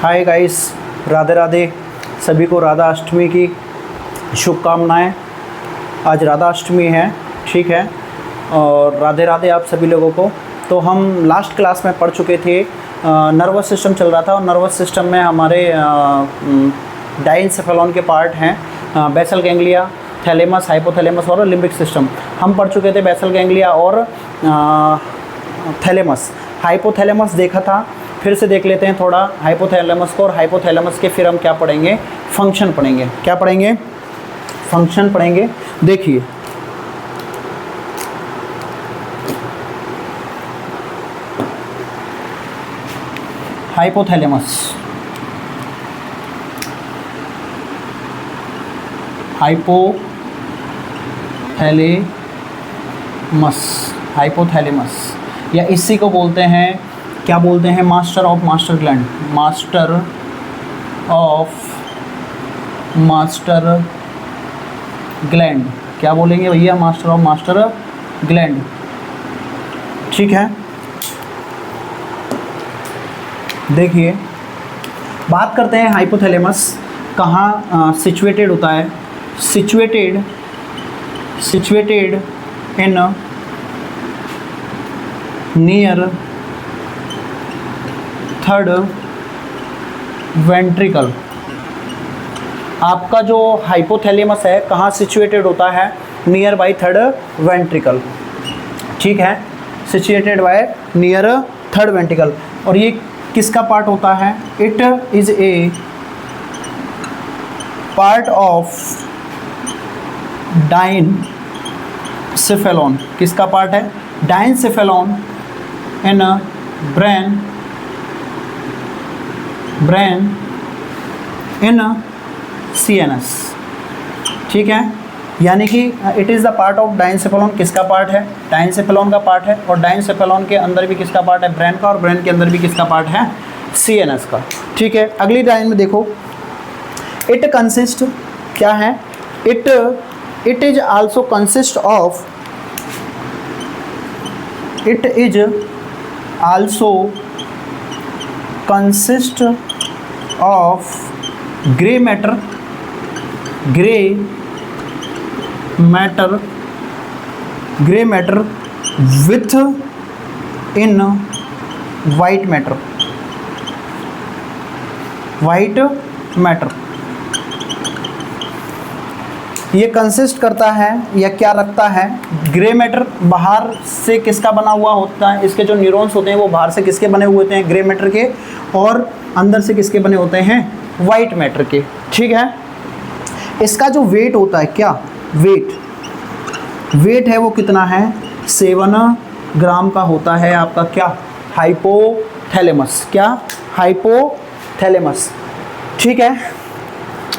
Hi guys, Radhe Radhe. सभी को राधा अष्टमी की शुभकामनाएं। आज राधा अष्टमी है, ठीक है, और राधे राधे आप सभी लोगों को। तो हम लास्ट क्लास में पढ़ चुके थे, नर्वस सिस्टम चल रहा था और नर्वस सिस्टम में हमारे डाइनसेफेलॉन के पार्ट हैं बेसल गैंग्लिया, थैलेमस, हाइपोथैलेमस और लिम्बिक सिस्टम। हम पढ़ चुके थे बेसल गैंग्लिया और थैलेमस। हाइपोथैलेमस देखा था, फिर से देख लेते हैं थोड़ा हाइपोथैलेमस को। और हाइपोथैलेमस के फिर हम क्या पढ़ेंगे, फंक्शन पढ़ेंगे। क्या पढ़ेंगे? फंक्शन पढ़ेंगे। देखिए, हाइपोथैलेमस, हाइपोथैलेमस या इसी को बोलते हैं, क्या बोलते हैं, master of master gland. Master of master gland, क्या बोलेंगे भैया? मास्टर ऑफ मास्टर ग्लैंड, ठीक है। देखिए, बात करते हैं हाइपोथैलेमस कहाँ सिचुएटेड होता है। Situated in near third ventricle. आपका जो हाइपोथैलेमस है कहाँ सिचुएटेड होता है? नियर बाय थर्ड वेंट्रिकल, ठीक है, situated by near third ventricle. और ये किसका पार्ट होता है? It is a part of diencephalon. किसका पार्ट है? Diencephalon in brain in CNS, ठीक है। यानी कि it is the part of diencephalon. किसका पार्ट है? डाइनसेफेलॉन का पार्ट है। और डाइनसेफेलॉन के अंदर भी किसका पार्ट है? ब्रेन का। और ब्रेन के अंदर भी किसका पार्ट है? CNS का, ठीक है। अगली लाइन में देखो, इट कंसिस्ट, क्या है? It is also consist of, it is also consist of grey matter with in white matter. ये कंसिस्ट करता है या क्या रखता है? Grey matter. बाहर से किसका बना हुआ होता है? इसके जो न्यूरॉन्स होते हैं वो बाहर से किसके बने हुए होते हैं? ग्रे मैटर के। और अंदर से किसके बने होते हैं? वाइट मैटर के, ठीक है। इसका जो वेट होता है, क्या वेट है वो कितना है? 7 ग्राम का होता है आपका, क्या? हाइपोथैलेमस। क्या? हाइपोथैलेमस, ठीक है।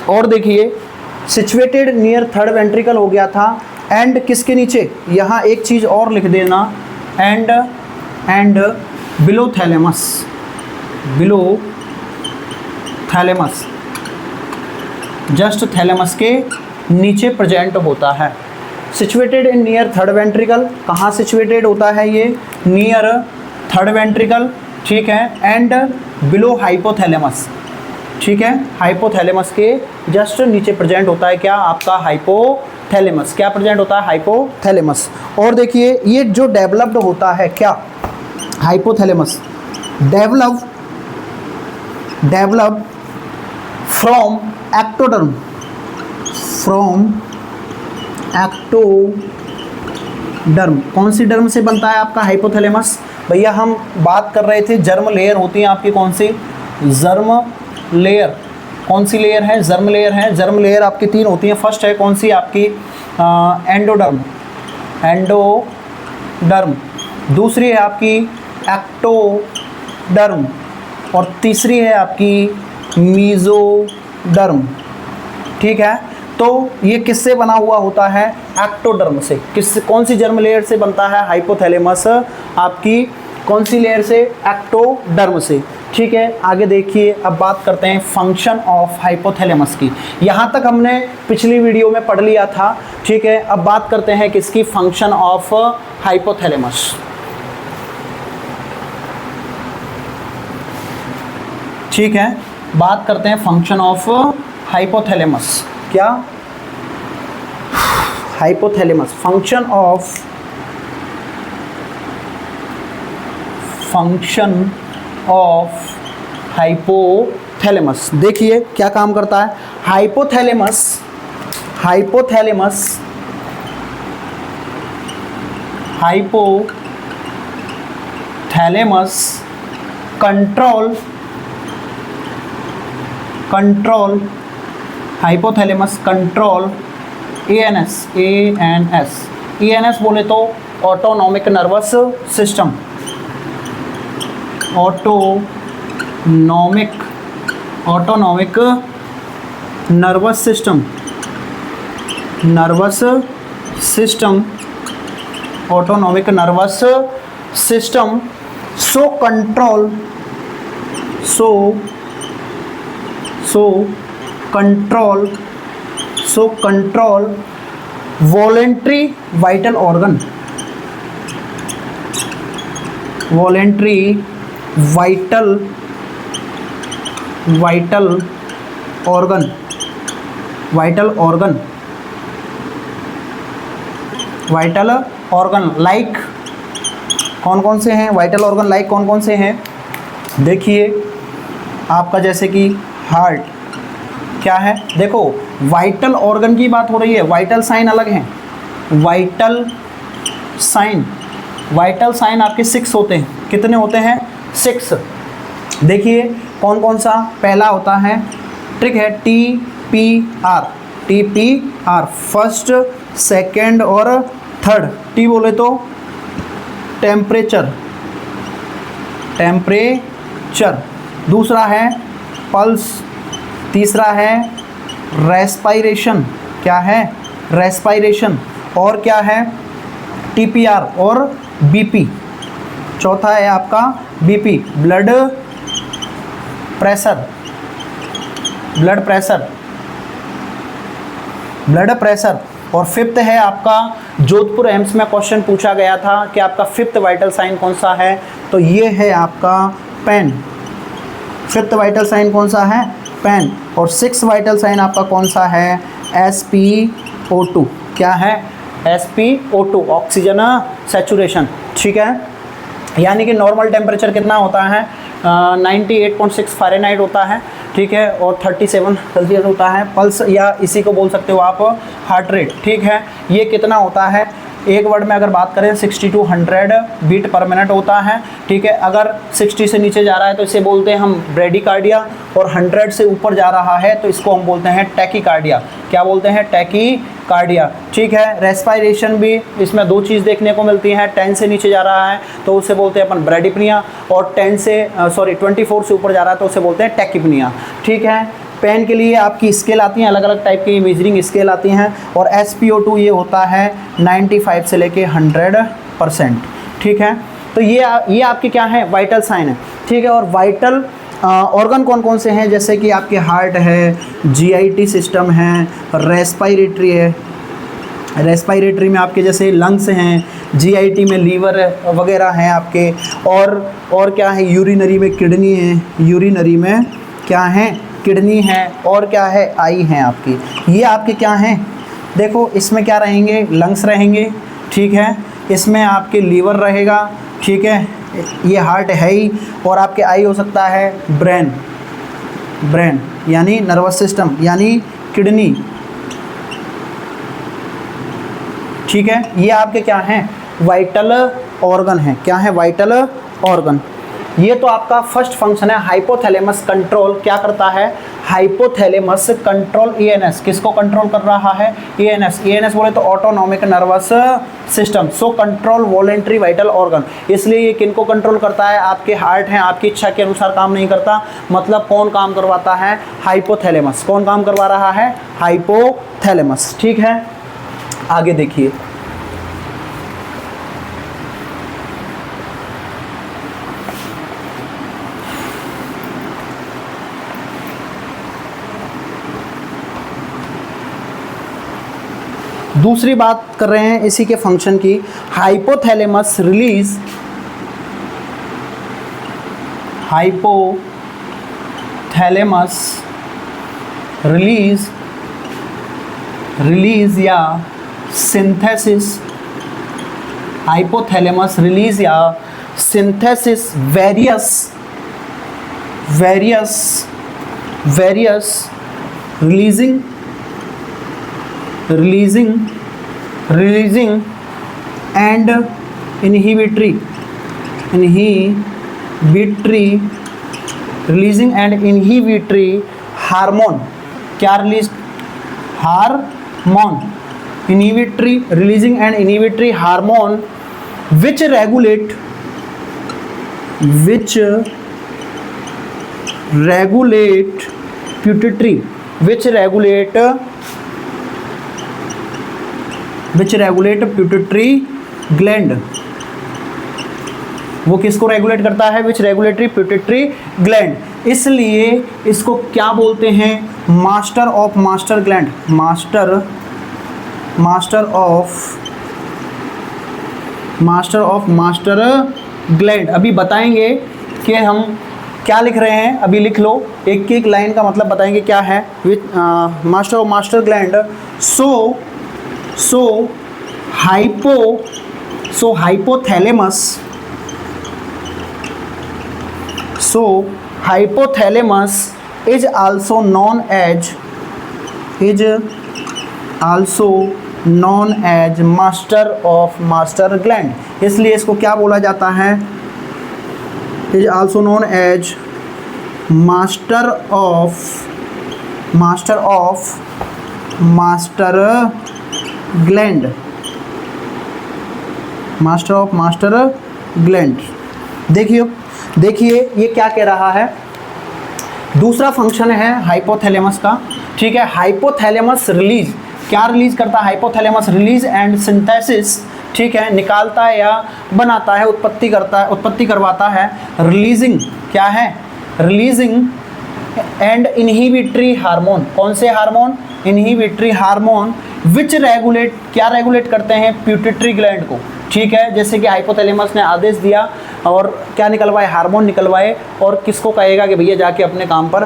और देखिए, सिचुएटेड नियर थर्ड वेंट्रिकल हो गया था। एंड किसके नीचे? यहाँ एक चीज़ और लिख देना, and below thalamus, just thalamus के नीचे प्रेजेंट होता है। Situated in near third ventricle, कहाँ सिचुएटेड होता है ये? नियर थर्ड वेंट्रिकल, ठीक है। एंड बिलो हाइपोथैलेमस, ठीक है। हाइपोथैलेमस के जस्ट नीचे प्रेजेंट होता है, क्या? आपका हाइपोथैलेमस। क्या प्रेजेंट होता है? हाइपोथैलेमस। और देखिए, ये जो डेवलप्ड होता है, क्या? Hypothalamus develop from ectoderm. कौन सी डर्म से बनता है आपका हाइपोथैलेमस? भैया हम बात कर रहे थे, जर्म लेयर होती है आपकी, कौन सी? Germ layer. कौन सी लेयर है? जर्म लेयर है। जर्म लेयर आपकी 3 होती हैं। फर्स्ट है कौन सी आपकी? एंडोडर्म। दूसरी है आपकी एक्टोडर्म। और तीसरी है आपकी मीजोडर्म, ठीक है। तो ये किससे बना हुआ होता है? एक्टोडर्म से। कौन सी जर्म लेयर से बनता है हाइपोथैलेमस? आपकी कौन सी लेयर से? एक्टोडर्म से, ठीक है। आगे देखिए, अब बात करते हैं फंक्शन ऑफ हाइपोथैलेमस की। यहाँ तक हमने पिछली वीडियो में पढ़ लिया था, ठीक है। अब बात करते हैं किसकी? फंक्शन ऑफ हाइपोथैलेमस, ठीक है। बात करते हैं फंक्शन ऑफ हाइपोथैलेमस। क्या? Hypothalamus, function of hypothalamus. देखिए क्या काम करता है हाइपोथैलेमस कंट्रोल एएनएस बोले तो autonomic nervous system, autonomic nervous system so control voluntary vital organ, vital organ like कौन कौन से हैं? वाइटल ऑर्गन लाइक कौन कौन से हैं? देखिए आपका जैसे कि हार्ट, क्या है? देखो वाइटल ऑर्गन की बात हो रही है, वाइटल साइन अलग हैं। वाइटल साइन आपके 6 होते हैं। कितने होते हैं? 6। देखिए कौन कौन सा? पहला होता है, ट्रिक है, TPR, फर्स्ट, सेकंड और थर्ड। टी बोले तो टेम्परेचर, दूसरा है पल्स, तीसरा है रेस्पायरेशन, क्या है? रेस्पायरेशन। और क्या है? TPR और BP। चौथा है आपका BP, ब्लड प्रेशर। और फिफ्थ है आपका, जोधपुर एम्स में क्वेश्चन पूछा गया था कि आपका फिफ्थ वाइटल साइन कौन सा है, तो ये है आपका पेन। फिफ्थ वाइटल साइन कौन सा है? पेन। और 6 वाइटल साइन आपका कौन सा है? SpO2। क्या है? SpO2, oxygen saturation. ठीक है, यानी कि नॉर्मल टेम्परेचर कितना होता है? 98.6 फ़ारेनहाइट होता है, ठीक है, और 37 सेल्सियस होता है। पल्स या इसी को बोल सकते हो आप हार्ट रेट, ठीक है, ये कितना होता है? एक वर्ड में अगर बात करें 60 to 100 बीट पर मिनट होता है, ठीक है। अगर 60 से नीचे जा रहा है तो इसे बोलते हैं हम ब्रेडिकार्डिया, और 100 से ऊपर जा रहा है तो इसको हम बोलते हैं टैकीकार्डिया। क्या बोलते हैं? टैकीकार्डिया, ठीक है। रेस्पायरेशन भी इसमें 2 चीज़ देखने को मिलती हैं। 10 से नीचे जा रहा है तो उसे बोलते हैं अपन ब्रेडिप्निया, और 24 से ऊपर जा रहा है तो उसे बोलते हैं टैकीपनिया, ठीक है। पेन के लिए आपकी स्केल आती हैं, अलग अलग टाइप की मेजरिंग स्केल आती हैं, और SpO2 ये होता है 95 से लेके 100%, ठीक है। तो ये आपके क्या है? वाइटल साइन है, ठीक है। और वाइटल ऑर्गन कौन कौन से हैं? जैसे कि आपके हार्ट है, GIT सिस्टम है, रेस्पायरेटरी है, रेस्पायरेटरी में आपके जैसे लंग्स हैं, GIT में लीवर वगैरह हैं आपके, और क्या है? यूरिनरी में किडनी है, यूरिनरी में क्या है? किडनी है, और क्या है? आई हैं आपकी। ये आपके क्या हैं? देखो इसमें क्या रहेंगे? लंग्स रहेंगे, ठीक है। इसमें आपके लीवर रहेगा, ठीक है, ये हार्ट है ही, और आपके आई हो सकता है ब्रेन यानी नर्वस सिस्टम यानी किडनी, ठीक है। ये आपके क्या हैं? वाइटल ऑर्गन है। क्या है? Vital organ. ये तो आपका फर्स्ट फंक्शन है। हाइपोथैलेमस कंट्रोल क्या करता है? हाइपोथैलेमस कंट्रोल ENS, किसको कंट्रोल कर रहा है? ENS बोले तो autonomic nervous system, so control voluntary vital organ. इसलिए ये किनको कंट्रोल करता है? आपके हार्ट हैं, आपकी इच्छा के अनुसार काम नहीं करता। मतलब कौन काम करवाता है? हाइपोथैलेमस। कौन काम करवा रहा है? हाइपोथैलेमस, ठीक है। आगे देखिए, दूसरी बात कर रहे हैं इसी के फंक्शन की। हाइपोथैलेमस थैलेमस रिलीज या सिंथेसिस, हाइपोथैलेमस रिलीज या synthesis various releasing and inhibitory hormone, क्या release, hormone, releasing and inhibitory hormone which regulate pituitary gland, वो किसको रेगुलेट करता है, विच रेगुलेटरी पिट्यूटरी ग्लैंड, इसलिए इसको क्या बोलते हैं, master of master gland, master of master gland. अभी बताएंगे कि हम क्या लिख रहे हैं, अभी लिख लो, एक एक लाइन का मतलब बताएंगे क्या है, which master of master gland. So hypothalamus is also known as master of master gland, इसलिए इसको क्या बोला जाता है, is also known as master of master gland, master of master gland. देखिए ये क्या कह रहा है, दूसरा फंक्शन है हाइपोथैलेमस का, ठीक है। हाइपोथैलेमस रिलीज, क्या रिलीज करता है, हाइपोथैलेमस रिलीज एंड सिंथेसिस, ठीक है, निकालता है या बनाता है, उत्पत्ति करवाता है, रिलीजिंग, क्या है, रिलीजिंग एंड इनहिबिटरी हार्मोन, कौन से hormone, inhibitory hormone which regulate, क्या रेगुलेट करते हैं, पिट्यूटरी ग्लैंड को, ठीक है। जैसे कि हाइपोथैलेमस ने आदेश दिया और क्या निकलवाए, हार्मोन निकलवाए, और किसको कहेगा कि भैया जाके अपने काम पर,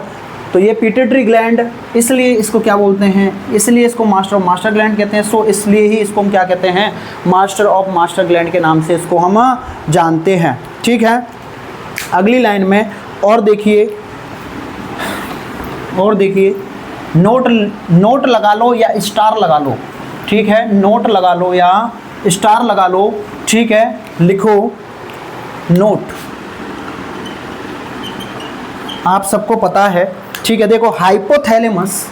तो ये पिट्यूटरी ग्लैंड, इसलिए इसको क्या बोलते हैं, इसलिए इसको मास्टर ऑफ मास्टर ग्लैंड कहते हैं। सो इसलिए ही इसको हम क्या कहते हैं, मास्टर ऑफ मास्टर ग्लैंड के नाम से इसको हम जानते हैं, ठीक है। अगली लाइन में और देखिए नोट लगा लो या स्टार लगा लो, ठीक है, नोट लगा लो या स्टार लगा लो, ठीक है, लिखो नोट, आप सबको पता है, ठीक है। देखो hypothalamus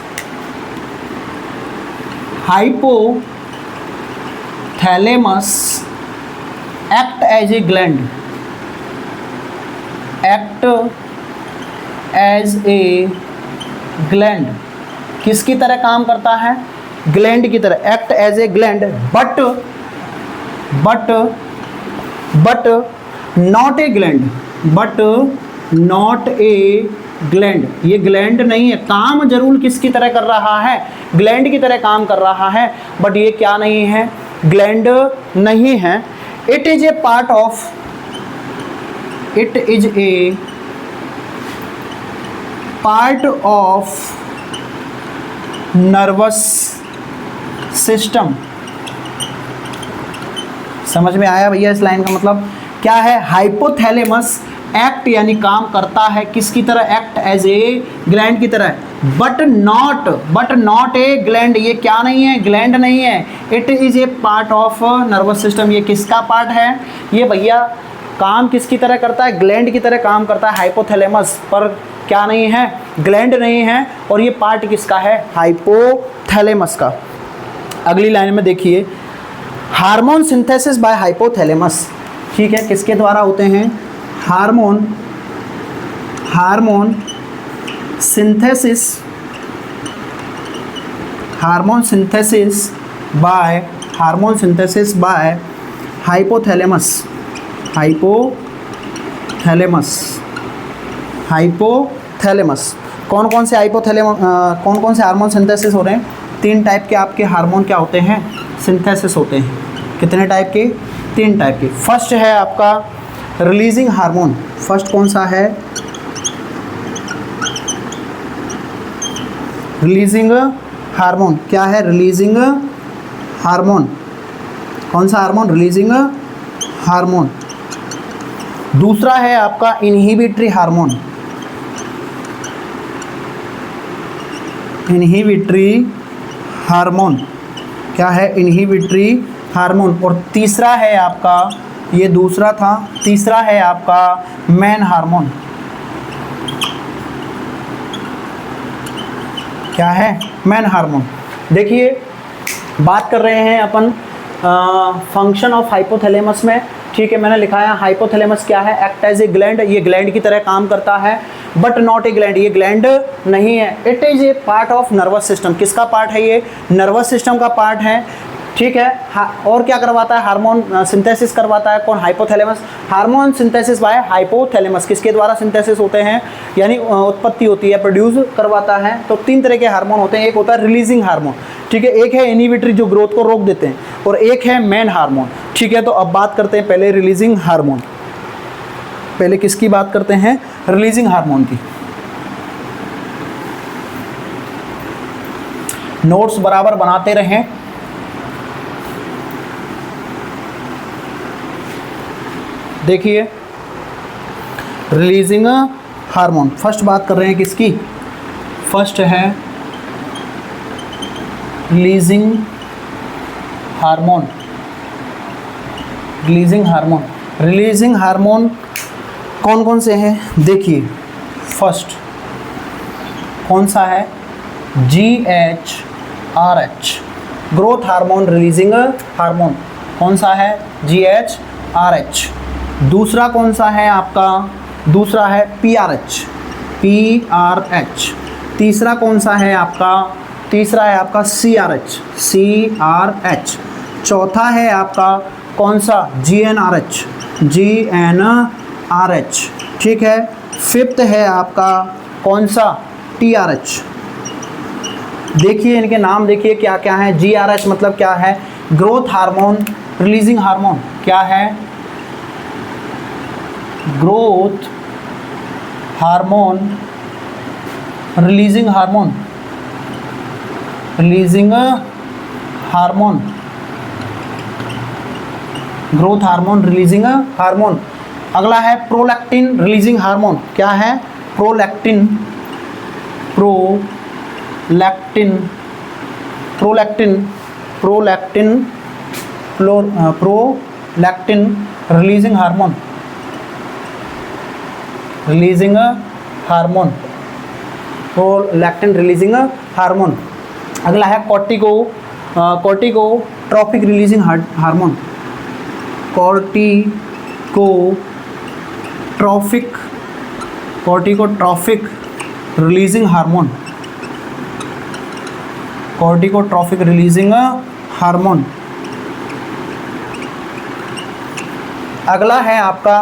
act as a gland, किसकी तरह काम करता है, ग्लैंड की तरह, act as a gland, but not a gland, ये ग्लैंड नहीं है, काम जरूर किसकी तरह कर रहा है, ग्लैंड की तरह काम कर रहा है, बट ये क्या नहीं है, ग्लैंड नहीं है। It is a part of nervous system, समझ में आया भैया, इस लाइन का मतलब क्या है, हाइपोथैलेमस एक्ट यानी काम करता है किसकी तरह, एक्ट एज ए ग्लैंड की तरह, बट नॉट ए ग्लैंड, ये क्या नहीं है, ग्लैंड नहीं है। It is a part of nervous system, ये किसका पार्ट है, ये भैया काम किसकी तरह करता है, ग्लैंड की तरह काम करता है हाइपोथैलेमस, पर क्या नहीं है, ग्लैंड नहीं है, और ये पार्ट किसका है, हाइपोथैलेमस का। अगली लाइन में देखिए, हार्मोन सिंथेसिस बाय हाइपोथैलेमस, ठीक है, किसके द्वारा होते हैं, हार्मोन सिंथेसिस बाय हाइपोथैलेमस, कौन कौन से हार्मोन सिंथेसिस हो रहे हैं, 3 टाइप के आपके हार्मोन क्या होते हैं, सिंथेसिस होते हैं, कितने टाइप के, 3 टाइप के। फर्स्ट है आपका रिलीजिंग हार्मोन, फर्स्ट कौन सा है, रिलीजिंग हार्मोन क्या है? Releasing hormone. कौन सा हार्मोन? Releasing hormone. दूसरा है आपका इनहिबिटरी हार्मोन। इनहिबिटरी हार्मोन क्या है? Inhibitory hormone. और तीसरा है आपका, ये दूसरा था, तीसरा है आपका मेन हार्मोन। क्या है? Main hormone. देखिए बात कर रहे हैं अपन फंक्शन ऑफ हाइपोथैलेमस में। ठीक है, मैंने लिखा है हाइपोथैलेमस क्या है? एक्ट एज ए ग्लैंड, ये ग्लैंड की तरह काम करता है, बट नॉट ए ग्लैंड, ये ग्लैंड नहीं है। It is a part of nervous system. किसका पार्ट है ये? नर्वस सिस्टम का पार्ट है। ठीक है, और क्या करवाता है? हार्मोन सिंथेसिस करवाता है। कौन? Hypothalamus. Hormone synthesis by hypothalamus, किसके द्वारा सिंथेसिस होते हैं, यानी उत्पत्ति होती है, प्रोड्यूस करवाता है। तो तीन तरह के हार्मोन होते हैं, एक होता है रिलीजिंग हार्मोन, ठीक है, एक है इनहिबिटरी जो ग्रोथ को रोक देते हैं, और एक है मेन हार्मोन। ठीक है, तो अब बात करते हैं पहले रिलीजिंग हार्मोन। पहले किसकी बात करते हैं? रिलीजिंग हार्मोन की। नोट्स बराबर बनाते रहें। देखिए रिलीजिंग हार्मोन, फर्स्ट बात कर रहे हैं किसकी? फर्स्ट है releasing hormone. Releasing hormone, releasing hormone कौन कौन से हैं? देखिए फर्स्ट कौन सा है? GHRH, growth hormone releasing hormone. कौन सा है? GHRH। दूसरा कौन सा है आपका? दूसरा है PRH, PRH। तीसरा कौन सा है आपका? तीसरा है आपका CRH, CRH। चौथा है आपका कौन सा? GnRH, GnRH। ठीक है, फिफ्थ है आपका कौन सा? TRH। देखिए इनके नाम देखिए क्या क्या है। GRH मतलब क्या है? Growth hormone releasing hormone. क्या है? Growth hormone releasing hormone, releasing hormone, growth hormone releasing hormone. अगला है प्रोलैक्टिन रिलीजिंग हार्मोन। क्या है? Prolactin, prolactin, prolactin, prolactin, prolactin releasing hormone, releasing hormone, prolactin releasing hormone. अगला है corticotropic releasing hormone, corticotropic releasing hormone, corticotropic releasing hormone. अगला है आपका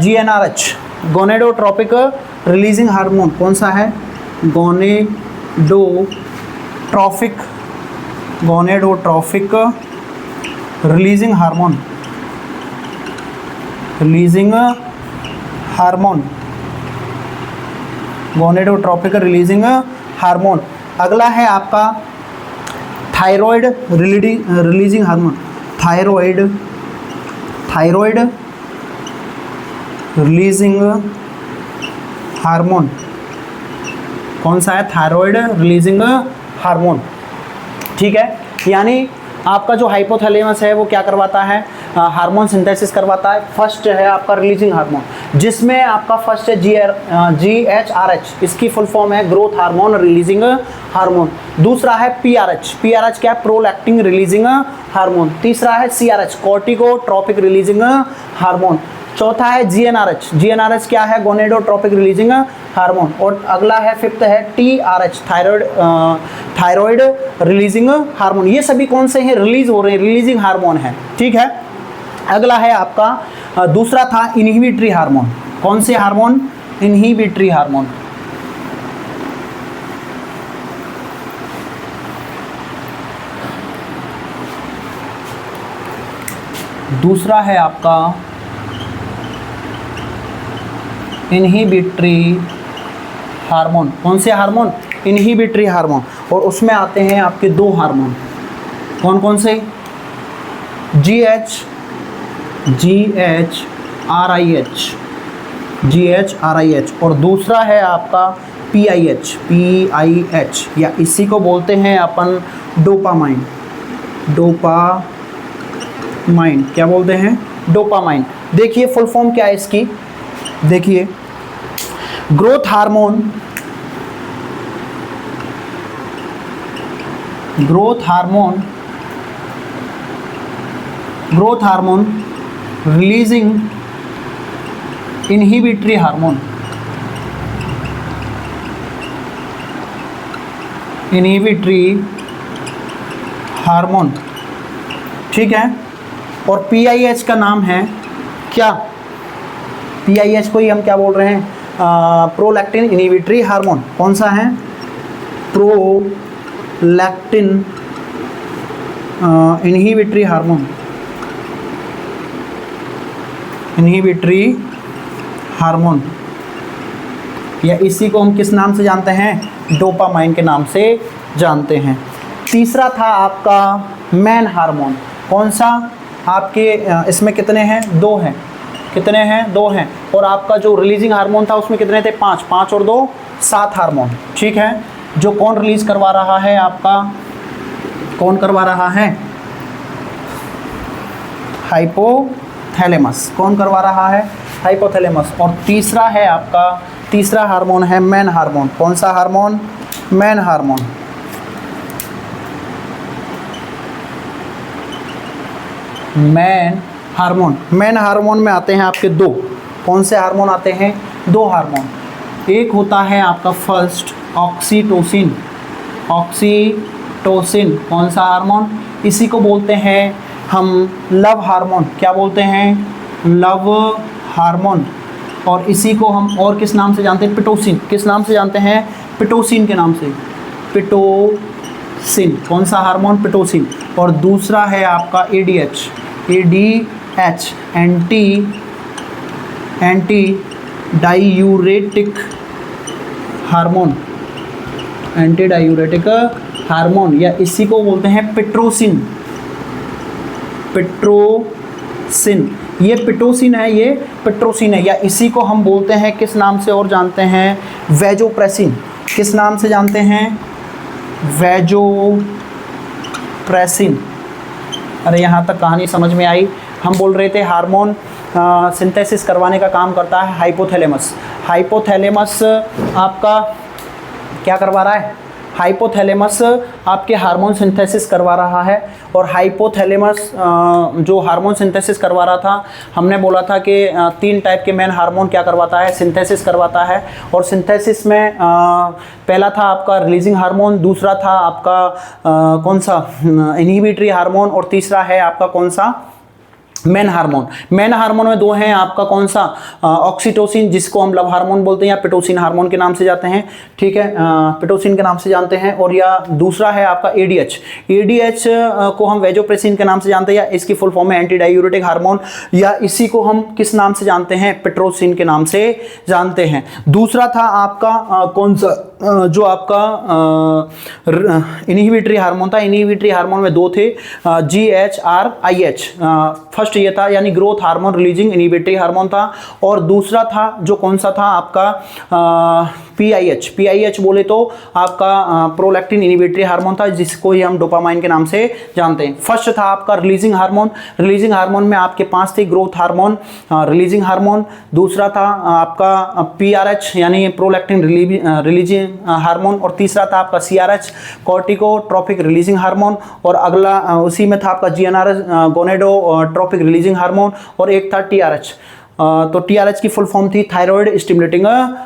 GnRH, gonadotropic releasing hormone. कौन सा है? Gonadotropic, gonadotropic releasing hormone, releasing hormone, gonadotropic releasing hormone. अगला है आपका thyroid releasing hormone, thyroid, thyroid releasing hormone. कौन सा है? Thyroid releasing hormone. ठीक है, यानी आपका जो हाइपोथैलेमस है वो क्या करवाता है? हार्मोन सिंथेसिस करवाता है। फर्स्ट है आपका रिलीजिंग हार्मोन, जिसमें आपका फर्स्ट है GHRH, इसकी फुल फॉर्म है ग्रोथ हार्मोन रिलीजिंग हार्मोन। दूसरा है PRH, PRH क्या है? Prolactin releasing hormone. तीसरा है CRH, कॉर्टिकोट्रॉपिक रिलीजिंग हार्मोन। चौथा है GnRH, GnRH क्या है? Gonadotropic releasing hormone. और अगला है फिफ्थ है TRH, थायराइड रिलीजिंग हार्मोन। ये सभी कौन से हैं? रिलीज हो रहे हैं, रिलीजिंग हार्मोन है। ठीक है, अगला है आपका दूसरा था इनहिबिटरी हार्मोन। कौन से हार्मोन? Inhibitory hormone. दूसरा है आपका इनहिबिटरी हार्मोन। कौन से हार्मोन? इनहिबिटरी हार्मोन, और उसमें आते हैं आपके दो हार्मोन, कौन कौन से, GH और दूसरा है आपका PIH या इसी को बोलते हैं अपन डोपामाइन। क्या बोलते हैं, डोपामाइन। देखिए फुल फॉर्म क्या है इसकी, देखिए growth hormone releasing inhibitory hormone, ठीक है। और PIH का नाम है क्या, PIH को ही हम क्या बोल रहे हैं, प्रोलैक्टिन इनहिबिटरी हार्मोन। कौन सा है, प्रोलैक्टिन इनहिबिटरी हार्मोन, या इसी को हम किस नाम से जानते हैं, डोपामाइन के नाम से जानते हैं। तीसरा था आपका मैन हार्मोन। कौन सा, आपके इसमें कितने हैं, दो हैं, कितने हैं, दो हैं। और आपका जो रिलीजिंग हार्मोन था उसमें कितने थे, 5 और 2 7 हार्मोन, ठीक है। जो कौन रिलीज करवा रहा है आपका, कौन करवा रहा है, हाइपोथैलेमस। कौन करवा रहा है, हाइपोथैलेमस। और तीसरा है आपका, तीसरा हार्मोन है मैन हार्मोन। कौन सा hormone, man hormone. Man hormone में आते हैं आपके दो, कौन से हार्मोन आते हैं, दो हार्मोन। एक होता है आपका फर्स्ट ऑक्सीटोसिन। कौन सा हार्मोन, इसी को बोलते हैं हम लव हार्मोन। क्या बोलते हैं, लव हार्मोन। और इसी को हम और किस नाम से जानते हैं, पिटोसिन। किस नाम से जानते हैं, पिटोसिन के नाम से, पिटोसिन। कौन सा हार्मोन, पिटोसिन। और दूसरा है आपका ADH, एंटी डायूरेटिक हार्मोन, या इसी को बोलते हैं पिट्रोसिन। ये पिटोसिन है, ये पिट्रोसिन है, या इसी को हम बोलते हैं किस नाम से और जानते हैं, वैजोप्रेसिन। किस नाम से जानते हैं, वैजोप्रेसिन। अरे यहाँ तक कहानी समझ में आई। हम बोल रहे थे हार्मोन सिंथेसिस करवाने का काम करता है हाइपोथैलेमस। हाइपोथैलेमस आपका क्या करवा रहा है, हाइपोथैलेमस आपके हार्मोन सिंथेसिस करवा रहा है। और हाइपोथैलेमस जो हार्मोन सिंथेसिस करवा रहा था, हमने बोला था कि 3 टाइप के मेन हार्मोन क्या करवाता है, सिंथेसिस करवाता है। और सिंथेसिस में पहला था आपका रिलीजिंग हार्मोन, दूसरा था आपका कौन सा, इनहिबिटरी हार्मोन, और तीसरा है आपका कौन सा, मेन हार्मोन। मेन हार्मोन में दो हैं, आपका कौन सा, ऑक्सीटोसिन जिसको हम लव हार्मोन बोलते हैं, या पिटोसिन हार्मोन के नाम से जाते हैं, ठीक है, पिटोसिन के नाम से जानते हैं। और या दूसरा है आपका ADH को हम वैजोप्रेसिन के नाम से जानते हैं, या इसकी फुल फॉर्म है एंटी डायूरेटिक हार्मोन, या इसी को हम किस नाम से जानते हैं, पिट्रोसिन के नाम से जानते हैं। दूसरा था आपका कौन सा, जो आपका इनहिबिटरी हार्मोन था। इनहिबिटरी हार्मोन में दो थे, GHRIH। फर्स्ट ये था यानी growth hormone releasing inhibitory hormone था, और दूसरा था जो कौन सा था आपका PIH बोले तो आपका प्रोलैक्टिन इनहिबिटरी हार्मोन था, जिसको ही हम डोपामाइन के नाम से जानते हैं। फर्स्ट था आपका रिलीजिंग हार्मोन में आपके 5 थे, ग्रोथ हार्मोन, रिलीजिंग हार्मोन, दूसरा था आपका PRH यानी प्रोलैक्टिन रिलीजिंग हार्मोन, और तीसरा था आपका CRH कॉर्टिकोट्रोपिक रिलीजिंग हार्मोन, और अगला उसी में था आपका GnRH गोनेडोट्रोपिक रिलीजिंग हार्मोन, और एक था TRH। तो TRH की फुल फॉर्म थी थायराइड स्टिमुलेटिंग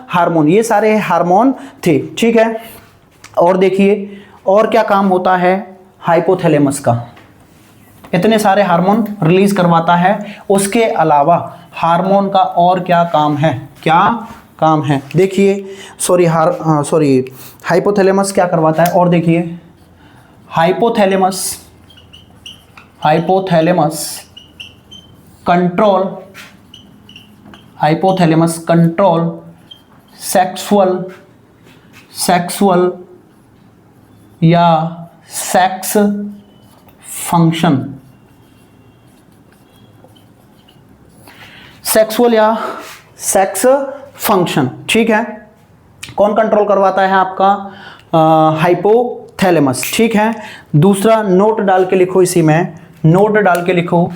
हार्मोन। ये सारे हार्मोन थे, ठीक है। और देखिए और क्या काम होता है हाइपोथैलेमस का, इतने सारे हार्मोन रिलीज करवाता है। उसके अलावा हार्मोन का और क्या काम है, क्या काम है, देखिए हाइपोथैलेमस क्या करवाता है। और देखिए हाइपोथैलेमस कंट्रोल सेक्सुअल या सेक्स फंक्शन, सेक्सुअल या सेक्स फंक्शन, ठीक है। कौन कंट्रोल करवाता है आपका? हाइपोथैलेमस, ठीक है। दूसरा नोट डाल के लिखो, इसी में नोट डाल के लिखो,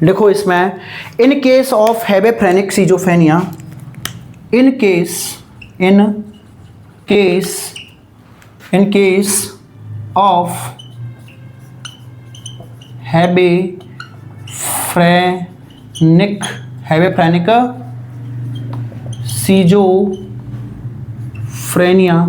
लिखो इसमें, इन case of hebephrenic schizophrenia, in case of hebephrenic schizophrenia,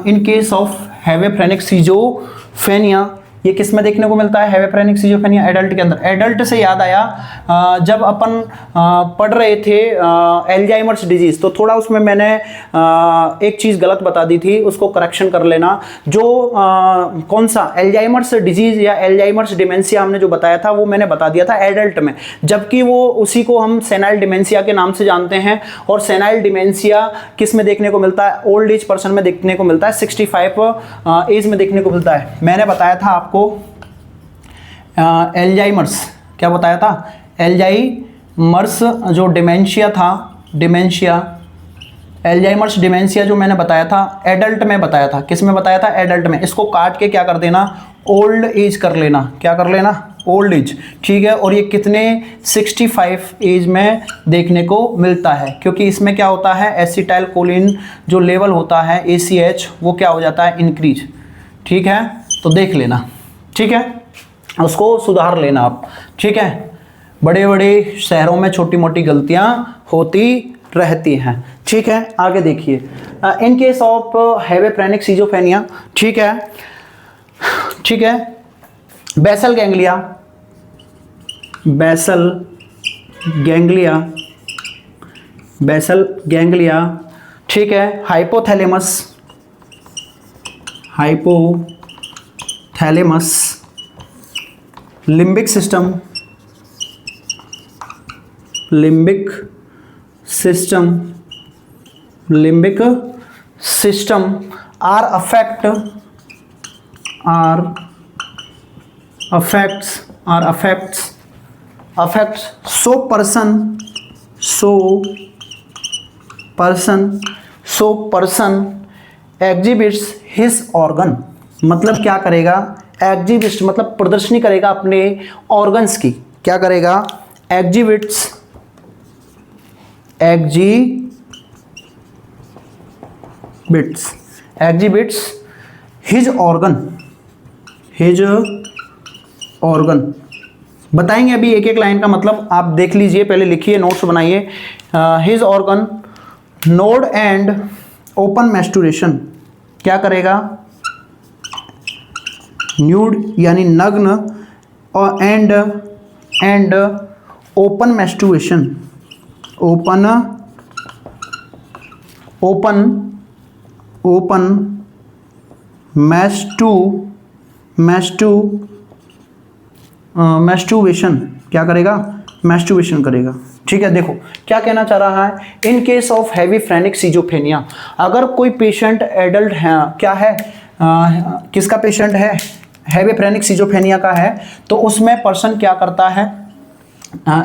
in case of hebephrenic schizophrenia, ये किस में देखने को मिलता है? हेबेफ्रेनिक सीजोफ्रेनिया एडल्ट के अंदर। एडल्ट से याद आया, जब अपन पढ़ रहे थे एल्जाइमर्स डिजीज, तो थोड़ा उसमें मैंने एक चीज़ गलत बता दी थी, उसको करेक्शन कर लेना। जो कौन सा एल्जाइमर्स डिजीज या एल्जाइमर्स डिमेंशिया हमने जो बताया था, वो मैंने बता दिया था एडल्ट में, जबकि वो उसी को हम सेनाइल डिमेंशिया के नाम से जानते हैं। और सेनाइल डिमेंशिया किस में देखने को मिलता है? ओल्ड एज पर्सन में देखने को मिलता है, 65 एज में देखने को मिलता है। मैंने बताया था आपको एल्जाइमर्स, क्या बताया था? एल्जाइमर्स जो डिमेंशिया था, एल्जाइमर्स डिमेंशिया जो मैंने बताया था एडल्ट में बताया था। किस में बताया था? एडल्ट में। इसको काट के क्या कर देना? ओल्ड एज कर लेना। क्या कर लेना? ओल्ड एज, ठीक है। और ये कितने? 65 एज में देखने को मिलता है, क्योंकि इसमें क्या होता है? एसिटाइल कोलिन जो लेवल होता है ACH, वो क्या हो जाता है? इंक्रीज, ठीक है। तो देख लेना, ठीक है, उसको सुधार लेना आप, ठीक है। बड़े बड़े शहरों में छोटी मोटी गलतियां होती रहती हैं, ठीक है। आगे देखिए, in case of hebephrenic schizophrenia, ठीक है, ठीक है। बेसल गैंग्लिया, ठीक है। Hypothalamus, limbic system are affects so person exhibits his organ, मतलब क्या करेगा? एग्जिबिट मतलब प्रदर्शनी करेगा अपने ऑर्गन्स की। क्या करेगा? Exhibits his organ. बताएंगे अभी एक एक लाइन का मतलब, आप देख लीजिए, पहले लिखिए, नोट्स बनाइए। हिज ऑर्गन नोड एंड ओपन मैस्टुरेशन, क्या करेगा? न्यूड यानी नग्न, और एंड ओपन मैस्टुरेशन, मैस्टुवेशन, क्या करेगा? मैस्टुवेशन करेगा, ठीक है। देखो क्या कहना चाह रहा है? इन केस ऑफ हेबेफ्रेनिक सीजोफ्रेनिया, अगर कोई पेशेंट एडल्ट है, क्या है? किसका पेशेंट है? हेबेफ्रेनिक सीजोफ्रेनिया का है, तो उसमें पर्सन क्या करता है?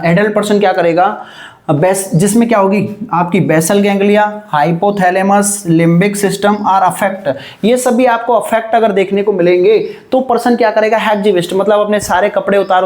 एडल्ट पर्सन क्या करेगा? जिसमें क्या होगी? आपकी basal ganglia, hypothalamus, limbic system और अफेक्ट, ये सभी आपको अफेक्ट अगर देखने को मिलेंगे, तो पर्सन क्या करेगा? हैग्जिविस्ट मतलब अपने सारे कपड़े उतार